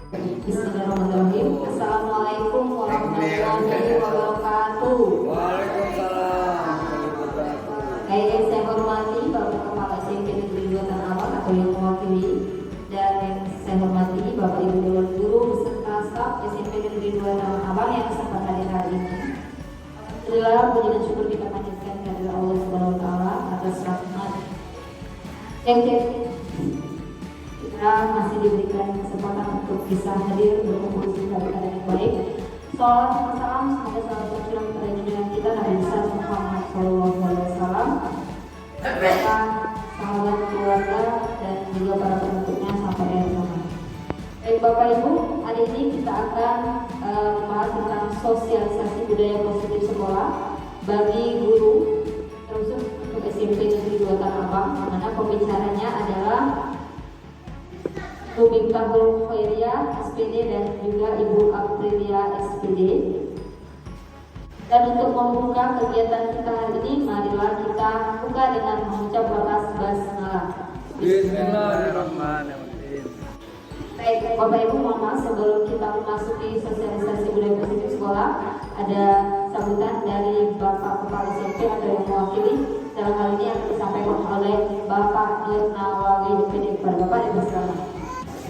Bismillahirrahmanirrahim. Assalamualaikum warahmatullahi wabarakatuh. Waalaikumsalam. Yang saya hormati Bapak Kepala SMP Negeri 2 Tanah Abang atau yang mewakili, dan yang saya hormati Bapak Ibu Dewan Guru beserta staf SMP Negeri 2 Tanah Abang yang sempat hadir hari ini. Alhamdulillah, puji dan syukur kita panjatkan kepada Allah Subhanahu Wa Taala atas rahmat yang kita masih diberikan kesempatan untuk bisa hadir berkumpul di keadaan yang baik. Salam dan salam semoga selalu tercurah kepada junjungan kita Nabi besar Muhammad SAW, beserta sahabat, keluarga, dan juga para pendukungnya sampai akhir zaman. Baik Bapak Ibu, hari ini kita akan membahas tentang sosialisasi budaya positif sekolah bagi guru, terkhusus untuk SMP Negeri 2 Tanah Abang, mana pembicaranya adalah Bu Miftahul Khairiyah SPD dan juga Ibu Aprilia SPD. Dan untuk membuka kegiatan kita hari ini, marilah kita buka dengan mengucap basmalah. Bismillahirrahmanirrahim. Baik, Bapak Ibu, mohon maaf sebelum kita memasuki sosialisasi budaya positif sekolah, ada sambutan dari Bapak Kepala SMP atau yang mewakili. Dalam hal ini akan disampaikan oleh Bapak Nur Nawawi SPD. Kepada Bapak dipersilakan.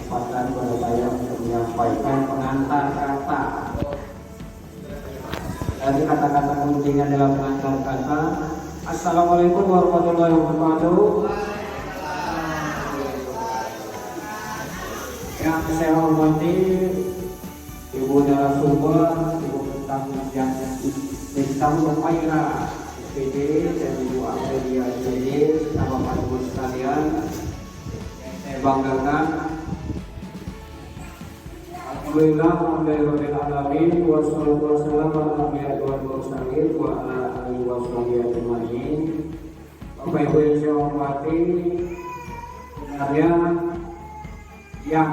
Kesempatan kepada saya untuk menyampaikan pengantar kata. Dari kata-kata kuncinya dalam pengantar kata. Assalamualaikum warahmatullahi wabarakatuh. Yang saya hormati Ibu narasumber, Ibu Miftahul Khairiyah SPD dan Ibu Aprilia SPD, bersama Bapak Ibu sekalian, saya banggakan. Alhamdulillah, alhamdulillahirrahmanirrahim, wassalatu wassalamu ala anbiya'i wal mursalin wa ala alihi wa sahbihi ajma'in. Bapak Ibu yang saya hormati, sebenarnya yang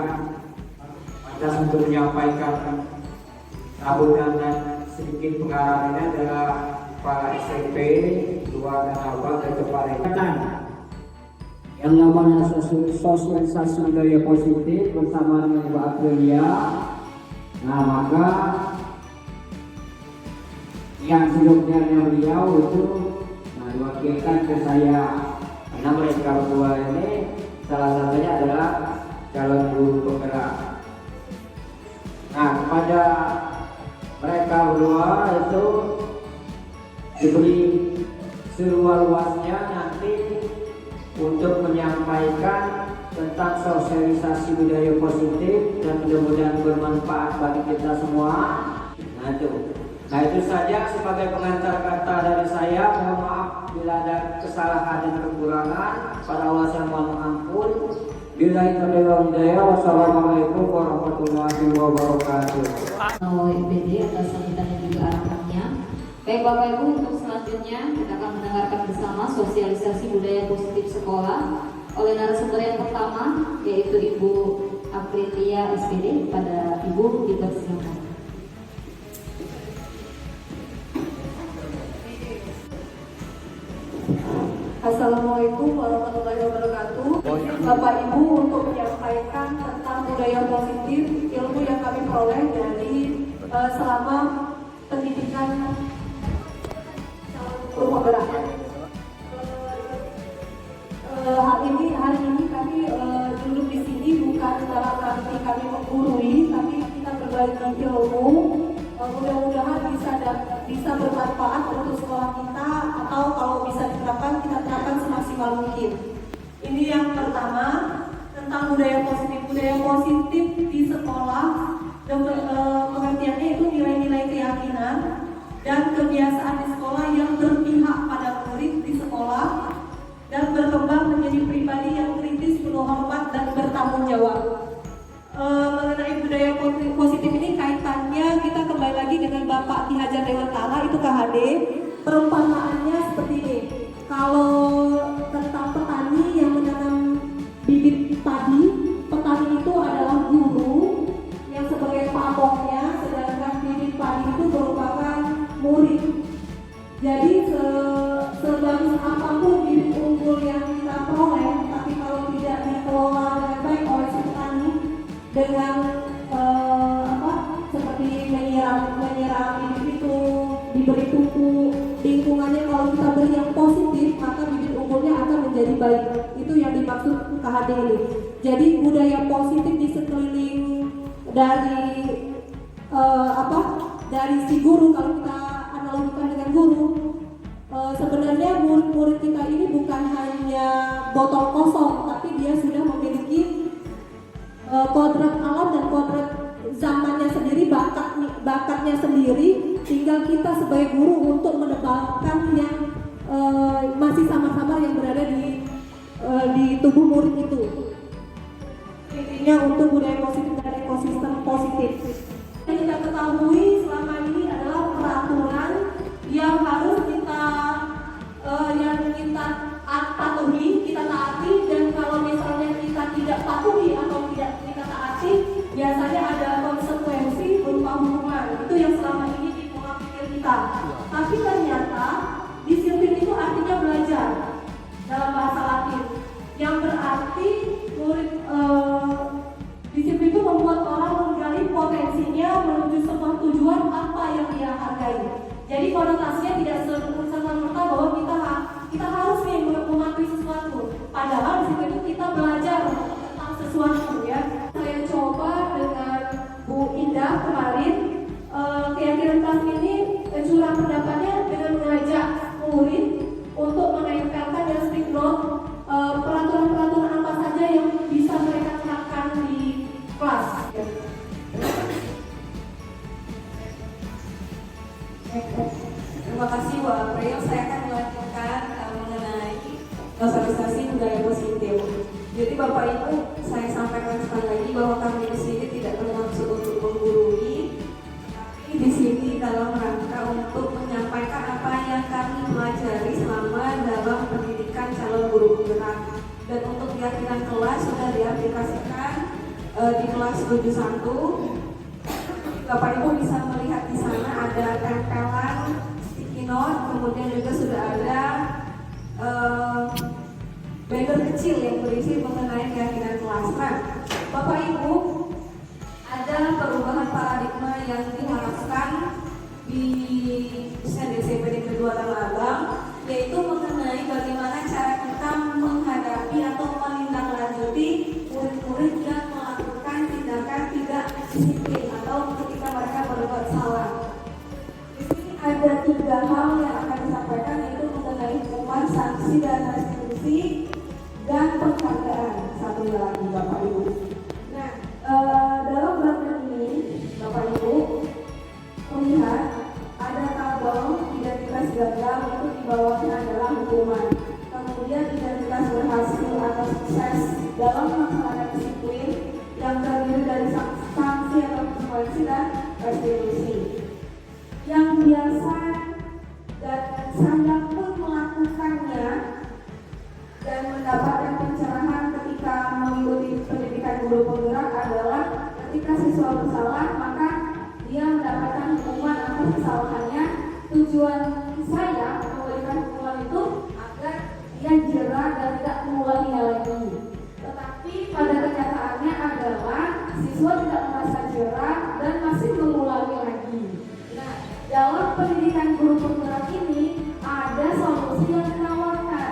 pantas untuk menyampaikan sambutan dan sedikit pengarahannya adalah para SMP 2 Tanah Abang dan Kepala yang namanya sosialisasi budaya positif bersama dengan Ibu Aprilia. Nah, maka yang sebelumnya beliau itu diwakilkan ke saya, karena mereka berdua ini salah satunya adalah calon guru penggerak. Nah, kepada mereka berdua itu diberi seluas-luasnya nanti untuk menyampaikan tentang sosialisasi budaya positif dan mudah-mudahan bermanfaat bagi kita semua. Nah itu saja sebagai pengantar kata dari saya. Mohon maaf bila ada kesalahan dan kekurangan. Pada Allah saya mohon ampun. Billahi taufiq wal hidayah. Wassalamualaikum warahmatullahi wabarakatuh. SPD atas sambutan dan juga arahannya. Baik Bapak Ibu, untuk selanjutnya kita akan mendengarkan bersama sosialisasi budaya positif sekolah oleh narasumber yang pertama, yaitu Ibu Aprilia SPD. Pada Ibu dipersilakan. Assalamualaikum warahmatullahi wabarakatuh. Bapak Ibu, untuk menyampaikan tentang budaya positif, ilmu yang kami peroleh dari selama pendidikan guru penggerak. Hari ini kami duduk di sini bukan dalam arti kami menggurui, tapi kita berbagi ilmu. Mudah-mudahan bisa bermanfaat untuk sekolah kita, atau kalau bisa diterapkan, kita terapkan semaksimal mungkin. Ini yang pertama, tentang budaya positif. Budaya positif di sekolah, pengertiannya itu nilai-nilai keyakinan dan kebiasaan di sekolah yang berpihak pada murid di sekolah dan berkembang menjadi pribadi yang kritis, penuh hormat dan bertanggung jawab. Mengenai budaya positif ini kaitannya kita kembali lagi dengan Bapak Ki Hajar Dewantara, itu KHD. Perumpamaannya seperti ini. Kalau tentang petani yang menanam bibit padi, petani itu adalah guru yang sebagai pamongnya, sedangkan bibit padi itu merupakan murid. Jadi sebagus apapun bibit unggul yang kita peroleh, tapi kalau tidak dikelola dengan baik oleh si petani dengan diberi pupuk lingkungannya, kalau kita beri yang positif maka bibit unggulnya akan menjadi baik. Itu yang dimaksud KHD ini. Jadi budaya positif di sekeliling dari dari si guru, kalau kita analogikan dengan guru, sebenarnya murid-murid kita ini bukan hanya botol kosong, tapi dia sudah memiliki kodrat alam dan kodrat zamannya sendiri, bakatnya sendiri. Tinggal kita sebagai guru untuk menebalkan yang masih sama-sama yang berada di tubuh murid itu. Intinya untuk budaya positif dan ekosistem positif. Yang kita ketahui selama ini adalah peraturan yang harus kita patuhi, kita taati, dan kalau misalnya kita tidak patuhi atau tidak kita taati, biasanya ada konsekuensi berupa hukuman. Itu yang selama ini di pola pikir kita. Tapi ternyata disiplin itu artinya belajar dalam bahasa Latin, yang berarti murid disiplin itu membuat orang menggali potensinya menuju sebuah tujuan apa yang dia hargai. Jadi konotasinya tidak serta-merta bahwa kita harus nih mematuhi sesuatu. Padahal di situ itu kita belajar tentang sesuatu ya. Saya coba dengan Bu Indah kemarin, keyakinan kelas ini curah pendapatnya dengan mengajak murid untuk menempelkan dan stick note peraturan-peraturan apa saja yang bisa mereka terapkan di kelas. Terima kasih Bu April. Saya akan melanjutkan mengenai sosialisasi budaya positif. Jadi Bapak Ibu, saya sampaikan sekali lagi bahwa kami di sini tidak bermaksud untuk menggurui, tapi di sini dalam rangka untuk menyampaikan apa yang kami pelajari selama dalam pendidikan calon guru penggerak. Dan untuk keyakinan kelas sudah diaplikasikan di kelas 71. Bapak Ibu bisa melihat di sana ada tempelan sticky note, kemudian juga sudah ada banner kecil yang berisi mengenai keyakinan kelas. Nah, Bapak Ibu, ada perubahan paradigma yang diharapkan di SMP Negeri 2 Tanah Abang, yaitu mengenai bagaimana cara kita menghadapi atau menindaklanjuti murid-murid yang melakukan tindakan tidak disiplin atau ketika mereka berbuat salah. Di sini ada 3 hal yang akan disampaikan, yaitu mengenai hukuman, sanksi, dan restitusi, dan penghargaan. Satunya lagi Bapak Ibu. Nah, dalam banner ini Bapak Ibu melihat ada tabel identitas gagal, itu di bawahnya adalah hukuman. Kemudian identitas berhasil atau sukses dalam melaksanakan disiplin yang terdiri dari sanksi atau konsekuensi dan restitusi. Yang biasa dan saya pun melakukannya dan mendapatkan pencerahan ketika mengikuti pendidikan guru penggerak adalah ketika siswa bersalah maka dia mendapatkan hukuman atas kesalahannya. Tujuan saya memberikan hukuman itu agar dia jera dan tidak mengulanginya lagi. Tetapi pada kenyataannya adalah siswa tidak merasa jera dan masih mengulangi lagi. Nah, dalam pendidikan guru penggerak ini ada solusi yang ditawarkan,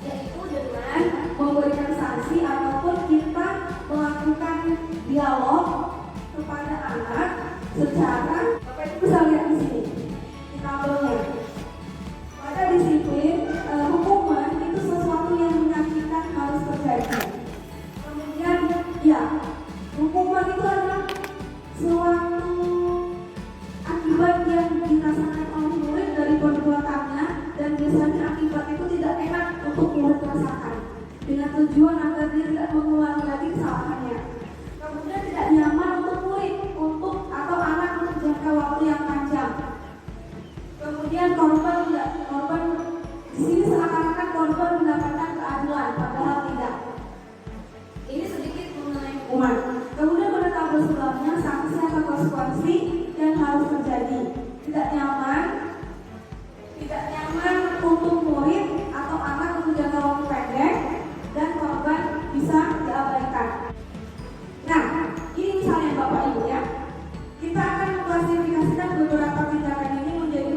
yaitu dengan memberikan sanksi ataupun kita melakukan dialog kepada anak secara, Bapak Ibu bisa lihat di sini di tabelnya. Pada disiplin hukuman itu sesuatu yang menyakitkan harus terjadi. Kemudian ya, hukuman itu adalah suatu akibat yang dirasakan oleh murid dari perbuatannya, dan biasanya akibat itu tidak enak untuk murid rasakan, dengan tujuan agar dia tidak mengulangi lagi kesalahannya. Kemudian tidak nyaman untuk murid atau anak untuk jangka waktu yang panjang. Kemudian korban di sini seakan-akan korban mendapatkan keadilan, padahal tidak. Ini sedikit mengenai hukuman. Kemudian pada tabel sebelumnya sanksi atau konsekuensi yang harus terjadi. Tidak nyaman untuk murid atau anak untuk jangka waktu pendek, dan korban bisa diabaikan. Nah, ini misalnya Bapak Ibu ya. Kita akan mengklasifikasikan beberapa tindakan ini menjadi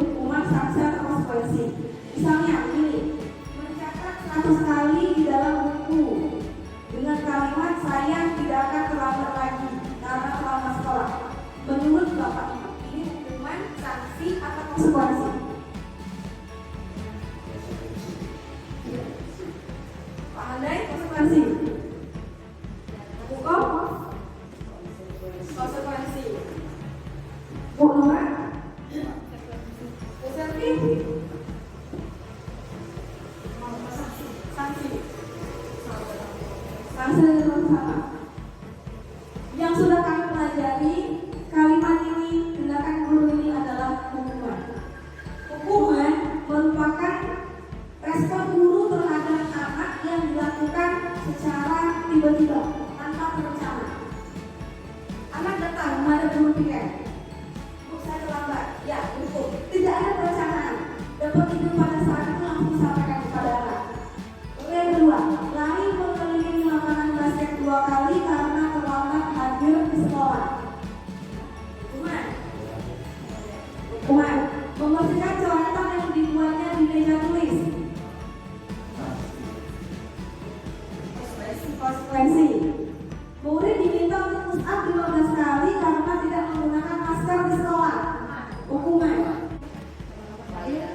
atau konsekuensi? Pak Andai, konsekuensi. Bu Kom? Konsekuensi. Bu Nora? Bu Selvi? Sanksi. Sanksi sama. Yang sudah kami pelajari, kalimat ini, tindakan guru ini adalah hukuman. Hukuman merupakan respon guru terhadap anak yang dilakukan secara tiba-tiba, tanpa terencana. Anak datang menghadap guru piket. Bu, saya terlambat. Ya, hukum. Tidak ada perencanaan. Dapat ide pada saat itu langsung disampaikan kepada anak. Lalu yang kedua, lari mengelilingi lapangan basket 2 kali karena terlambat hadir di sekolah. Hukuman. Membersihkan coretan yang dibuatnya di meja tulis. Konsekuensi. Murid diminta untuk push up 15 kali karena tidak menggunakan masker di sekolah. Hukuman.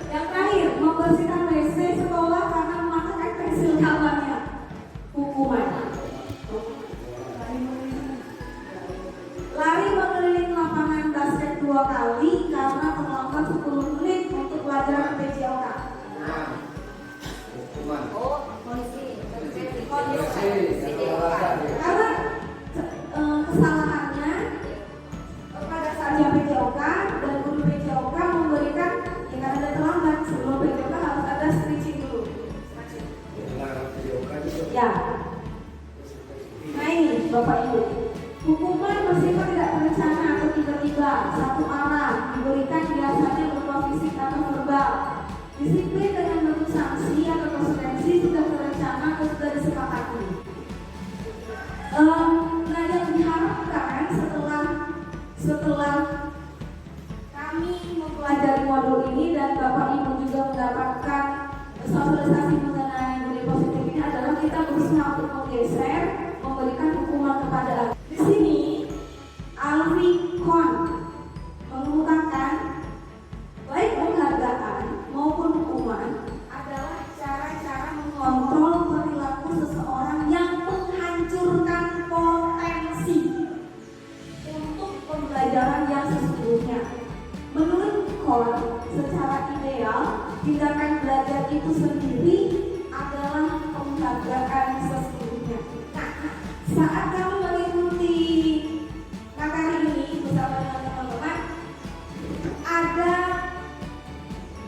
Yang terakhir, membersihkan WC sekolah karena memaksakan pensil kawannya. Hukuman. Lari mengelilingi lapangan basket 2 kali karena terlambat 10 menit untuk pelajaran PJOK. Hukuman. Karena kesalahannya pada saat jam PJOK dan guru PJOK memberikan, ya karena ada terlambat, sebelum PJOK harus ada stretching dulu. Ya. Nah ini Bapak Ibu, hukuman bersifat tidak terencana atau tiba-tiba, satu arah, diberikan biasanya berupa fisik atau verbal. Disiplin dengan bentuk sanksi atau konsekuensi sudah terencana atau sudah disepakati. Nah yang diharapkan setelah kami mempelajari modul ini dan Bapak Ibu juga mendapatkan sosialisasi mengenai budaya positif ini adalah kita berusaha untuk menggeser, memberikan hukuman kepada anak. Di sini Alwi Kon mengemukakan baik penghargaan maupun hukuman adalah cara-cara mengontrol perilaku seseorang yang menghancurkan potensi untuk pembelajaran yang sesungguhnya. Menurut Kon, secara ideal, tindakan belajar itu sendiri adalah penghargaan sesungguhnya. Nah, saat kamu mengikuti materi ini bersama dengan teman-teman, ada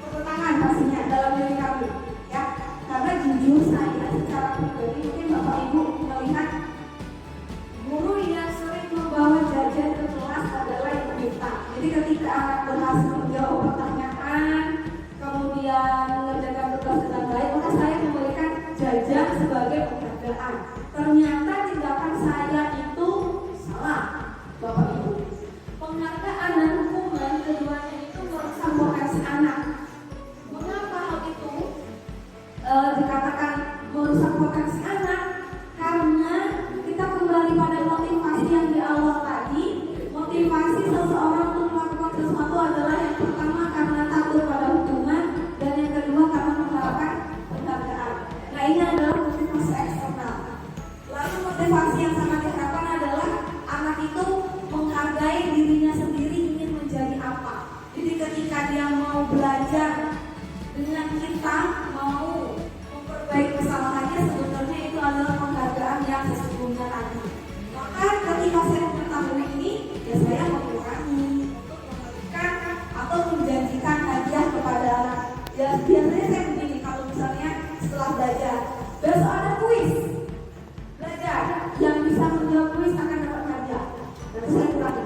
pertentangan pastinya dalam diri kami, ya. Karena jujur saya secara pribadi, mungkin Bapak Ibu melihat guru yang sering membawa jajan ke kelas adalah yang pintar. Jadi ketika anak berhasil menjawab pertanyaan, kemudian mengerjakan tugas dengan baik, maka saya memberikan jajan sebagai penghargaan. Ternyata tindakan saya itu salah, Bapak Ibu. Penghargaan dan hukuman keduanya itu merusak potensi anak. Mengapa hal itu dikatakan merusak potensi anak? Karena kita kembali pada motivasi yang di awal tadi. Motivasi seseorang untuk melakukan sesuatu adalah yang pertama karena takut pada hukuman, dan yang kedua karena mengharapkan penghargaan. Nah ini adalah motivasi eksternal. Lalu motivasi yang sangat diharapkan adalah anak itu menghargai dirinya sendiri ingin menjadi apa. Jadi ketika dia mau belajar dengan kita, mau memperbaiki kesalahannya, sebenarnya itu adalah penghargaan yang sesungguhnya tadi. Maka ketika saya mengetahui ini, ya saya mengurangi untuk memberikan atau menjanjikan hadiah kepada anak. Ya biasanya saya begini, kalau misalnya setelah belajar, besok ada kuis, belajar, yang bisa menjawab kuis akan dapat hadiah. Dan saya kurangi.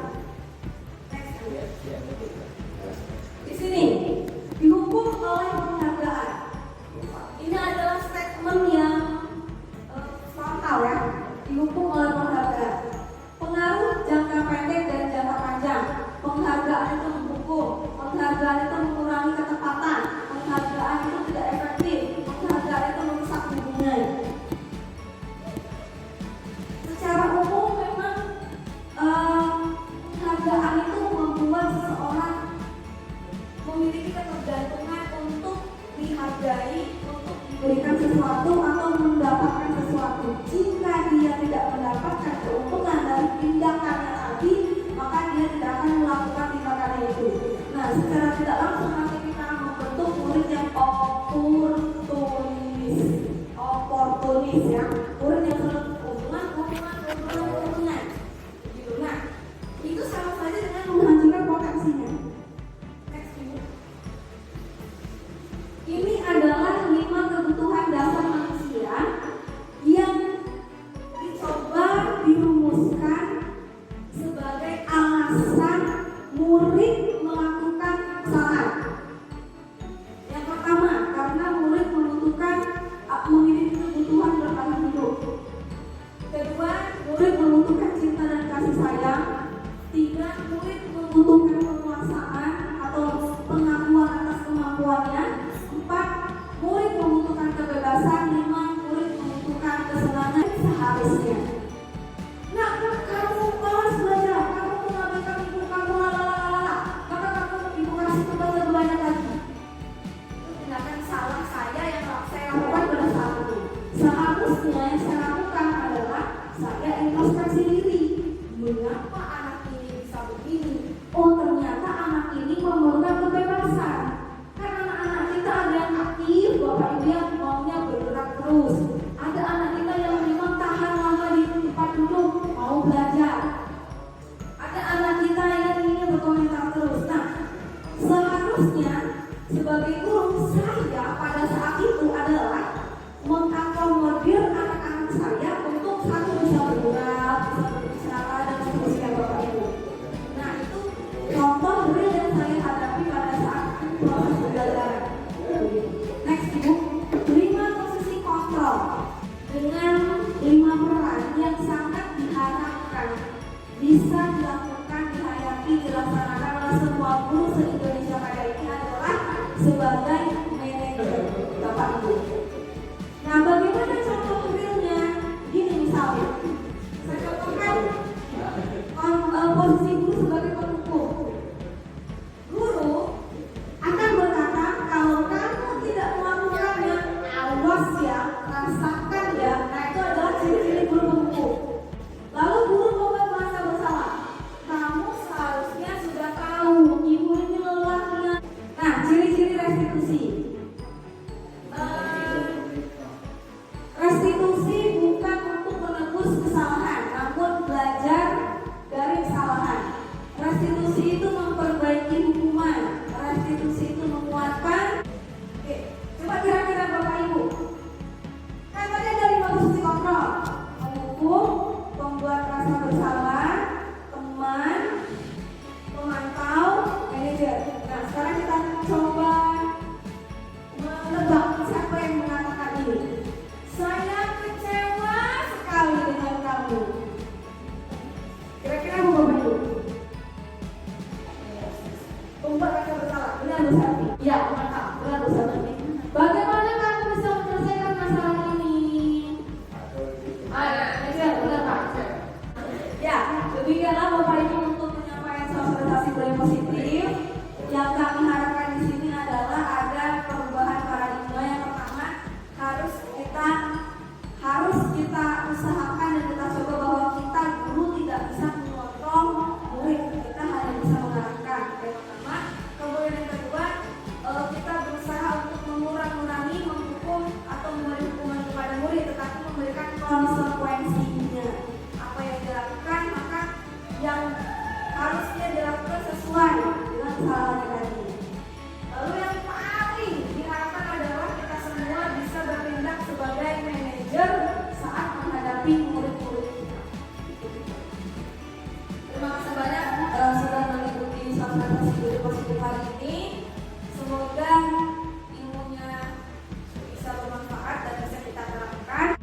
Di sini dihukum oleh penghargaan. Ini adalah statement yang frontal ya. Dihukum oleh penghargaan. Pengaruh jangka pendek dan jangka panjang. Penghargaan itu menghukum. Penghargaan itu mengurangi ketepatan. Penghargaan itu tidak efektif. Penghargaan itu merusak hubungan. Secara umum memang penghargaan itu membuat seseorang memiliki ketergantungan untuk dihargai, untuk diberikan sesuatu atau mendapatkan sesuatu. Jika dia tidak mendapatkan keuntungan dari tindakannya tadi, maka dia tidak akan melakukan tindakannya itu. Nah, secara tidak langsung nanti kita akan membentuk murid yang oportunis ya, murid yang selalu keuntungan. Gitu. Nah, itu sama saja dengan menghancurkan potensinya. Next, Ibu. Ini adalah 5 kebutuhan dasar manusia yang dicoba dirumuskan sebagai alasan murid melakukan kesalahan. Yang pertama, karena murid memiliki kebutuhan bertahan hidup. Kedua, murid membutuhkan cinta dan kasih sayang. 3, murid membutuhkan penguasaan atau pengakuan atas kemampuannya. 4, murid membutuhkan kebebasan. 5, murid membutuhkan kesenangan seharusnya. Nah, kamu malas belajar, kamu mengabaikan ibu kamu, maka kamu ibu kasih tugas lebih banyak lagi. Itu tindakan salah saya yang saya lakukan pada saat itu. Seharusnya yang saya lakukan adalah saya introspeksi diri. Mengapa anak ini bisa begini? Oh, ternyata anak ini memerlukan kebebasan. Karena anak-anak kita ada yang aktif, bapak ibu yang maunya bergerak terus. Ada anak kita yang memang tahan lama di tempat duduk, mau belajar. Ada anak kita yang ingin berkomentar terus. Nah, seharusnya sebagai guru saya pada saat itu adalah mengakomodir anak-anak saya untuk satu bisa bergerak, bisa berbicara dan seterusnya bapak ibu. Nah, itu contoh real yang saya hadapi pada saat proses pembelajaran. Next, Ibu. 5 posisi kontrol dengan 5 peran yang sangat diharapkan bisa dilakukan, dihayati, dilaksanakan oleh semua guru se-Indonesia Raya ini adalah sebagai manajer bapak ibu. Nah, bagaimana contoh realnya? Gini misalnya, saya contohkan posisi guru sebagai pendukung. Guru akan berkata, kalau kamu tidak melakukannya, awas ya, rasakan ya. Nah, itu adalah ciri-ciri guru pendukung. Lalu guru membuat merasa bersalah. Kamu seharusnya sudah tahu, ibu ini lelahnya. Nah, ciri-ciri restitusi. Restitusi bukan untuk menebus kesalahan, namun belajar dari kesalahan. Restitusi itu memperbaiki hukuman. Restitusi itu menguatkan. Oke, coba kira-kira bapak ibu. Kan tadi ada 5 posisi kontrol: menghukum, membuat rasa bersalah, teman, memantau, manajer. Nah, sekarang kita coba menebak siapa yang mengatakan ini. Saya kecewa sekali dengan kamu. Kira-kira apa bapak ibu? Membuat rasa bersalah, benar Bu Safi? Ya, memantau, benar Bu Safi. Bagaimana kamu bisa menyelesaikan masalah ini? Manajer, benar Pak? Ya, demikianlah bapak ibu untuk penyampaian sosialisasi budaya positif. Yang kami harapkan di sini adalah ada perubahan paradigma. Yang pertama, harus kita usahakan dan kita coba bahwa kita guru tidak bisa mengontrol murid, kita hanya bisa mengarahkan. Yang pertama. Kemudian yang kedua, kita berusaha untuk mengurangi, menghukum atau memberi hukuman kepada murid, tetapi memberikan konsekuensinya. Apa yang dilakukan, maka yang harusnya dilakukan sesuai dengan kesalahannya tadi. Lalu yang paling diharapkan adalah kita semua bisa bertindak sebagai manajer saat menghadapi murid-murid kita. Terima kasih banyak sudah mengikuti sosialisasi budaya positif hari ini. Semoga ilmunya bisa bermanfaat dan bisa kita terapkan.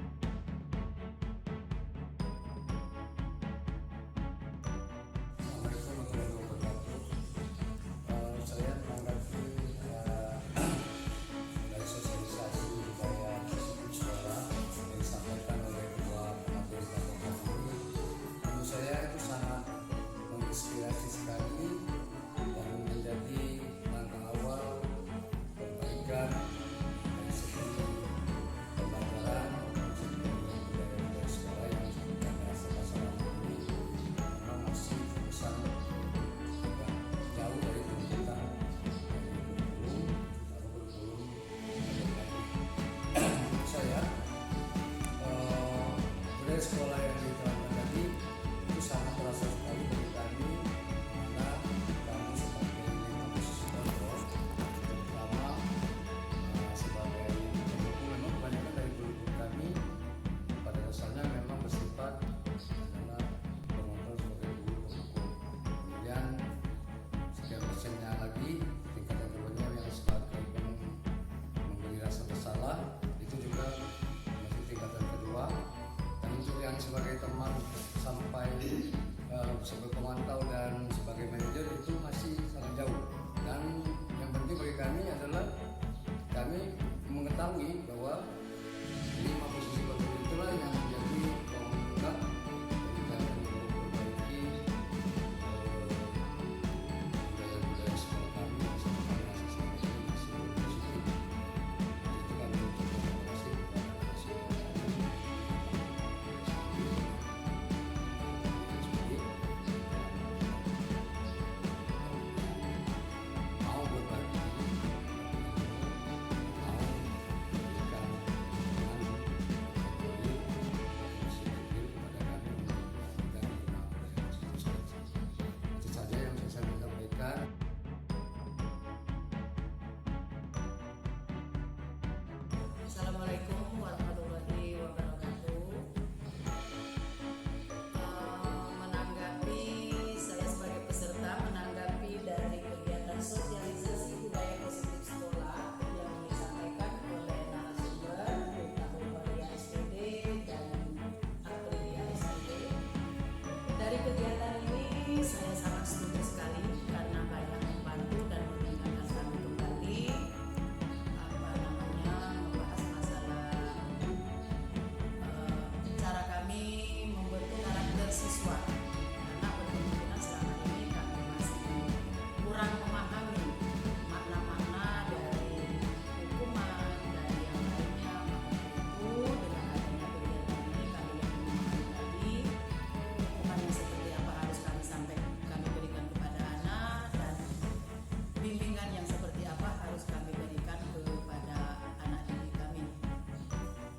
harus kami berikan kepada anak didik kami.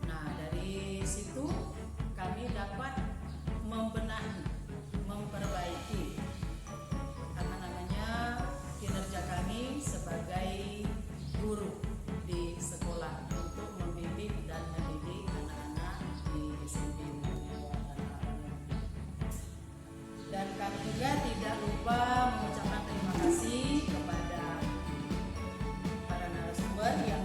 Nah, dari situ kami dapat membenahi, memperbaiki kinerja kami sebagai guru di sekolah untuk membimbing dan mendidik anak-anak di SMP Negeri 2 Tanah Abang. Dan kami juga tidak lupa mengucapkan terima kasih kepada para narasumber yang